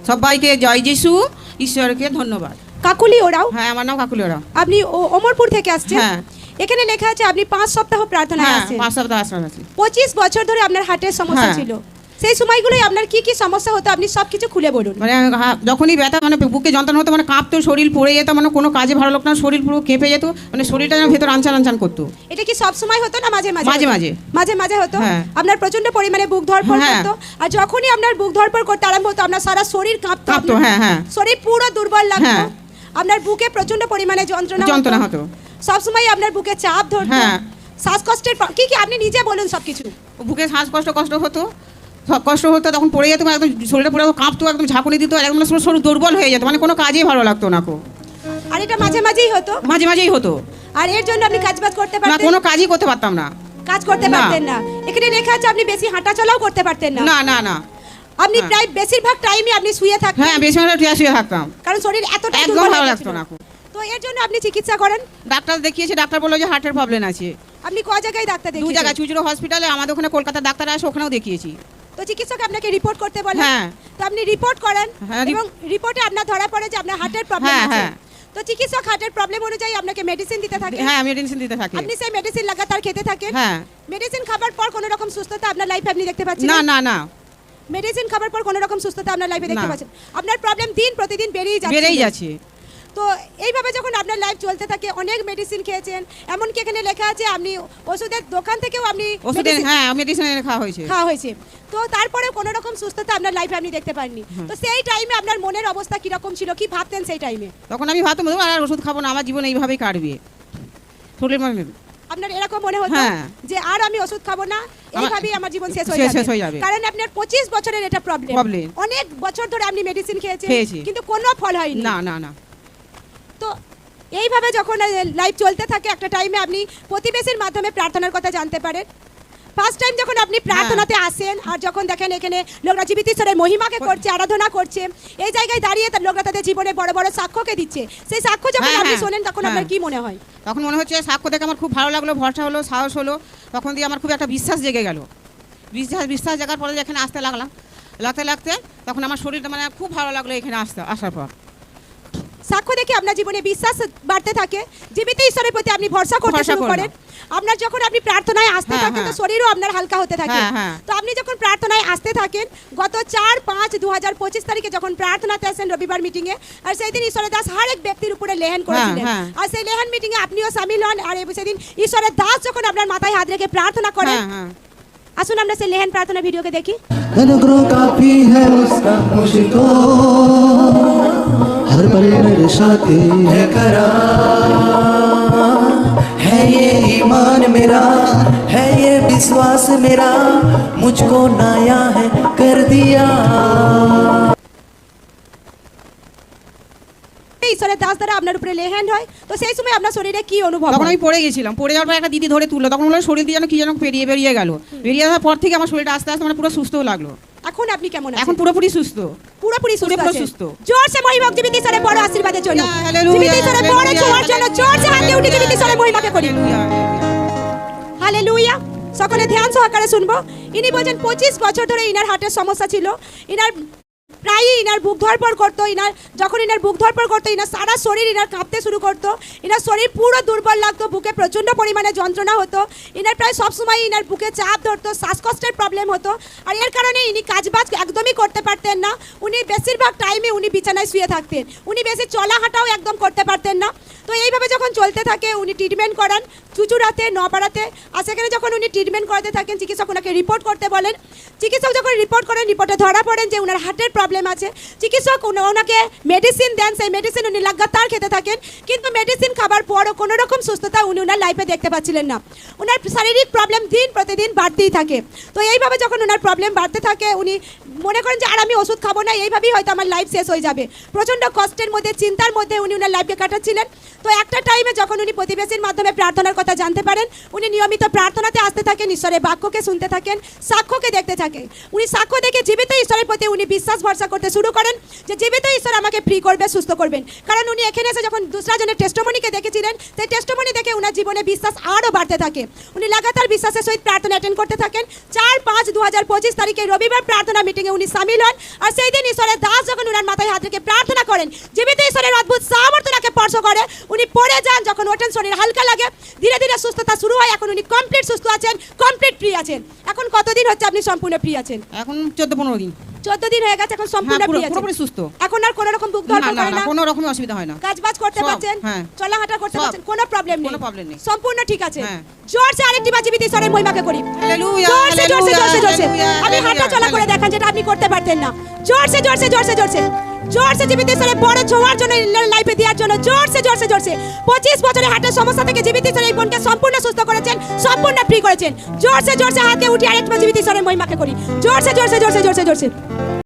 সবাইকে জয় যিশু, ঈশ্বরকে ধন্যবাদ। কাকুলি ওরাও? হ্যাঁ, আমার নাম কাকুলি ওরাও। আপনি অমরপুর থেকে আসছেন? হ্যাঁ। এখানে লেখা আছে আপনি 5 সপ্তাহ প্রার্থনায় হ্যাঁ, আসছেন। 5 সপ্তাহ আশ্রম আছি। 25 বছর ধরে আপনার হার্টের সমস্যা হ্যাঁ। ছিল। সেই সময়গুলোই আপনার কি কি সমস্যা হতো আপনি সবকিছু খুলে বলুন। মানে যখনই ব্যথা, মানে বুকে যন্ত্রণা হতো, মানে কাঁপতো, শরীর পড়ে যেত, মানে কোনো কাজে ভালো লাগতো না, শরীর পুরো কেঁপে যেত, মানে শরীরটা যেন ভেতর আনচান আনচান করতো। এটা কি সব সময় হতো না মাঝে মাঝে? মাঝে মাঝে। মাঝে মাঝে হতো। হ্যাঁ। আপনার প্রচন্ড পরিমাণে বুক ধড়ফড় হ্যাঁ। করতো, আর যখনই আপনার বুক ধড়ফড় করতে আরম্ভ হতো আপনার সারা শরীর কাঁপতো। কাঁপতো, হ্যাঁ হ্যাঁ। শরীর পুরো দুর্বল লাগতো। হ্যাঁ। আপনার বুকে প্রচন্ড পরিমাণে যন্ত্রণা হতো। সব সময় আপনার বুকে চাপ ধরতো। হ্যাঁ। শ্বাসকষ্টের কি কি আপনি নিজে বলুন সবকিছু। বুকে শ্বাসকষ্ট হতো, সব কষ্ট হতো, তখন পড়ে যেত, একদম শরীরটা পুরো কাঁপতো, একদম ঝাঁকুনি দিত, আর একদম শরীর দুর্বল হয়ে যেত, মানে কোনো কাজেই ভালো লাগতো না। আর এটা মাঝে মাঝেই হতো? মাঝে মাঝেই হতো। আর এর জন্য আপনি কাজবাজ করতে না, পারতেন? কোনো কাজই করতে পারতাম না। কাজ করতে না। পারতেন না। এখানে লেখা আছে আপনি বেশি হাঁটা চলাও করতে পারতেন না? না না না। আপনি হ্যাঁ। প্রায় বেশিরভাগ টাইমে আপনি শুয়ে থাকতেন? হ্যাঁ, বেশি মানে শুয়ে থাকতাম, কারণ শরীর এতটা একদম দুর্বল ভালো হয়ে লাগতো গেছিল। না। তো এর জন্য আপনি চিকিৎসা করেন? ডাক্তার দেখিয়েছি, ডাক্তার বললো যে হার্টের প্রবলেম আছে। আপনি ক জায়গায় ডাক্তার 2 দেখিয়েছেন? জায়গায়, চুচুড়ো হসপিটালে, আমাদের ওখানে কলকাতার ডাক্তার আসে, ওখানেও দেখিয়েছি। তো চিকিৎসক আপনাকে রিপোর্ট করতে বলে? হ্যাঁ। তো আপনি রিপোর্ট করেন হ্যাঁ, এবং রিপোর্টে আপনার ধরা পড়ে যে আপনার হার্টের প্রবলেম হ্যাঁ, আছে। হ্যাঁ। তো চিকিৎসক হার্টের প্রবলেম অনুযায়ী আপনাকে মেডিসিন দিতে থাকে? হ্যাঁ, মেডিসিন দিতে থাকে। আপনি সেই মেডিসিন লাগাতার খেতে থাকেন? হ্যাঁ। মেডিসিন খাবার পর কোনো রকম সুস্থতা আপনার লাইফে আপনি দেখতে পাচ্ছেন? না না না। মেডিসিন খাবার পর কোনো রকম সুস্থতা আপনার লাইফে দেখতে না। পাচ্ছেন? আপনার প্রবলেম দিন প্রতিদিন বেড়েই যাচ্ছে। তো এইভাবে যখন আপনার লাইফ চলতে থাকে, অনেক মেডিসিন খেয়েছেন, এমনকি এখানে লেখা আছে আপনি ওষুধের দোকান থেকেও আপনি মেডিসিন খাওয়া হয়েছে। তো তারপরে কোনো রকম সুস্থতা আপনার লাইফে আপনি দেখতে পাননি। তো সেই টাইমে আপনার মনের অবস্থা কিরকম ছিল, কি ভাবতেন সেই টাইমে? তখন আমি ভাবতাম আর ওষুধ খাবো না, আমার জীবন এইভাবেই কাটবে। শরীর আপনার এরকম মনে হতো হ্যাঁ। যে আর আমি ওষুধ খাবো না, এইভাবেই আমার জীবন শেষ শেষ হয়ে হয়ে যাবে? যাবে। কারণ আপনার 25 বছরের এটা প্রবলেম। অনেক বছর ধরে আপনি মেডিসিন খেয়েছেন, কিন্তু কোনো ফল হয়নি। না না না। তো এইভাবে যখন লাইফ চলতে থাকে, একটা টাইমে আপনি প্রতিবেশীর মাধ্যমে প্রার্থনার কথা জানতে পারেন। ফার্স্ট টাইম যখন আপনি প্রার্থনাতে আসেন আর যখন দেখেন এখানে লোকরা জীবিত ঈশ্বরের মহিমাকে করছে, আরাধনা করছে, এই জায়গায় দাঁড়িয়ে লোকরা তাদের জীবনে বড় বড় সাক্ষ্যকে দিচ্ছে, সেই সাক্ষ্য যখন আপনি শোনেন তখন আপনার কি মনে হয়? তখন মনে হচ্ছে সাক্ষ্য দেখে আমার খুব ভালো লাগলো, ভরসা হলো, সাহস হলো। তখন দিয়ে আমার খুব একটা বিশ্বাস জেগে গেল। বিশ্বাস জাগার পরে এখানে আসতে লাগতে তখন আমার শরীরটা মানে খুব ভালো লাগলো এখানে আসার পর। সাক্ষ্য দেখে আপনার জীবনে বিশ্বাস বাড়তে থাকে, জীবিত ঈশ্বরের প্রতি আপনি ভরসা করতে শুরু করেন। আপনার যখন আপনি প্রার্থনায় আসতে থাকেন তো শরীরও আপনার হালকা হতে থাকে। তো আপনি যখন প্রার্থনায় আসতে থাকেন, গত 4-5-2025 তারিখে যখন প্রার্থনাতে আসেন রবিবার মিটিংয়ে, আর সেই দিন ঈশ্বরের দাস হর এক ব্যক্তির উপরে লেহেন করেছিলেন, আর সেই লেহেন মিটিংয়ে আপনিও সামিল হন। আর সেদিন ঈশ্বরের দাস যখন আপনার মাথায় হাত রেখে প্রার্থনা করেন, আসুন আমরা সেই লেহেন প্রার্থনা ভিডিওকে দেখি। अनुग्रह काफी है उसका मुझको, हर पल मेरे साथी है करा, है ये ईमान मेरा, है ये विश्वास मेरा, मुझको नया है कर दिया। ঈশ্বরের দাস দ্বারা আপনার উপরে লেহ্যান্ড হয়, তো সেই সময় আপনার শরীরে কি অনুভব? তখন আমি পড়ে গেছিলাম, পড়ে যাওয়ার পর একটা দিদি ধরে তুললো, তখন বললো শরীর দিয়ে যেন বেরিয়ে গেল। বেরিয়ে যাওয়ার পর থেকে আমার শরীরটা আস্তে আস্তে মানে পুরো সুস্থ লাগলো। এখন আপনি কেমন আছেন? এখন পুরোপুরি সুস্থ। পুরোপুরি সুস্থ। জোরসে মহিমা জীবিত ঈশ্বরের বড় আশীর্বাদের জন্য, হালেলুয়া, জীবিত ঈশ্বরের বড় ছোঁয়ার জন্য জোরসে হাত দিয়ে উঠে জীবিত ঈশ্বরের মহিমাকে করি। হালেলুয়া। সকলে ধ্যান সহকারে শুনবো। ইনি বলছেন 25 বছর ধরে ইনার হার্টের সমস্যা ছিল। ইনার প্রায়ই ইনার বুক ধড়ফড় করতো। যখন ইনার বুক ধড়ফড় করতো, ইনার সারা শরীর ইনার কাঁপতে শুরু করতো। ইনার শরীর পুরো দুর্বল লাগতো, বুকে প্রচণ্ড পরিমাণে যন্ত্রণা হতো। ইনার প্রায় সবসময় ইনার বুকে চাপ ধরতো, শ্বাসকষ্টের প্রবলেম হতো। আর এর কারণে ইনি কাজবাজ একদমই করতে পারতেন না। উনি বেশিরভাগ টাইমে উনি বিছানায় শুয়ে থাকতেন। উনি বেশি চলা হাঁটাও একদম করতে পারতেন না। তো এইভাবে যখন চলতে থাকে, উনি ট্রিটমেন্ট করান চুচুড়াতে, নপাড়াতে। আর সেখানে যখন উনি ট্রিটমেন্ট করাতে থাকেন, চিকিৎসক ওনাকে রিপোর্ট করতে বলেন। চিকিৎসক যখন রিপোর্ট করেন, রিপোর্টে ধরা পড়েন যে ওনার হার্টের প্রবলেম আছে। চিকিৎসক ওনাকে মেডিসিন দেন, সেই মেডিসিন উনি লাগাতার খেতে থাকেন, কিন্তু মেডিসিন খাবার পরও কোনো রকম সুস্থতা উনি ওনার লাইফে দেখতে পাচ্ছিলেন না। ওনার শারীরিক প্রবলেম দিন প্রতিদিন বাড়তেই থাকে। তো এইভাবে যখন ওনার প্রবলেম বাড়তে থাকে, উনি মনে করেন যে আর আমি ওষুধ খাবো না, এইভাবেই হয়তো আমার লাইফ শেষ হয়ে যাবে। প্রচণ্ড কষ্টের মধ্যে, চিন্তার মধ্যে উনি ওনার লাইফকে কাটাচ্ছিলেন। তো একটা টাইমে যখন উনি প্রতিবেশীর মাধ্যমে প্রার্থনার কথা জানতে পারেন, উনি নিয়মিত প্রার্থনাতে আসতে থাকেন, ঈশ্বরের বাক্যকে শুনতে থাকেন, সাক্ষ্যকে দেখতে থাকেন। উনি সাক্ষ্য দেখে জীবিত ঈশ্বরের প্রতি উনি বিশ্বাস ভরসা করতে শুরু করেন যে জীবিত ঈশ্বর আমাকে ফ্রি করবে, সুস্থ করবেন। কারণ উনি এখানে এসে যখন দুসরা জনের টেস্টিমনিকে দেখেছিলেন, সেই টেস্টিমনি দেখে ওনার জীবনে বিশ্বাস আরও বাড়তে থাকে। উনি লাগাতার বিশ্বাসের সহিত প্রার্থনা অ্যাটেন্ড করতে থাকেন। 4-5-2025 তারিখে রবিবার প্রার্থনা মিটিংয়ে উনি সামিল হন। আর সেই দিন ঈশ্বরের দাস যখন ওনার মাথায় হাত রেখে প্রার্থনা করেন, জীবিত ঈশ্বরের অদ্ভুত সামর্থ্য ওনাকে স্পর্শ করে। উনি পড়ে যান, যখন ওঠেন শরীর হালকা লাগে, ধীরে ধীরে সুস্থতা শুরু হয়। এখন উনি কমপ্লিট সুস্থ আছেন, কমপ্লিট ফ্রি আছেন। এখন কতদিন হচ্ছে আপনি সম্পূর্ণ ফ্রি আছেন? এখন 14-15 দিন। 14 দিন হয়ে গেছে, এখন সম্পূর্ণ হ্যাঁ, ফ্রি আছেন, পুরোপুরি সুস্থ। এখন আর কোনো রকম বুক ধরপড় না করে না না, কোনো রকমের অসুবিধা হয় না। কাজবাজ করতে সব, পারছেন, হ্যাঁ। চলাহাঁটা করতে সব। পারছেন, কোনো প্রবলেম নেই, কোনো problem নেই। সম্পূর্ণ ঠিক আছে। হ্যাঁ। জোরসে আরেকটি বার জীবিত ঈশ্বরের মহিমাকে করি। হালেলুয়া, জোরসে জোরসে জোরসে জোরসে। হালেলুয়া, আমি হাঁটা চলা করে দেখান, যেটা আপনি করতে পারতেন না। জোরসে জোরসে জোরসে জোরসে জোরসে জীবিত ঈশ্বরের বড় ছোঁয়ার জন্য, লাইফে দেওয়ার জন্য জোরসে জোরসে জোরসে। 25 বছরের হার্টের সমস্যা থেকে জীবিত ঈশ্বরের এই বোনকে সম্পূর্ণ সুস্থ করেছেন, সম্পূর্ণ ফ্রি করেছেন। জোরসে জোরসে হাতকে উঠিয়ে আরেকবার জীবিত ঈশ্বরের মহিমাকে করি। জোরসে জোরসে জোরসে জোরসে জোরসে।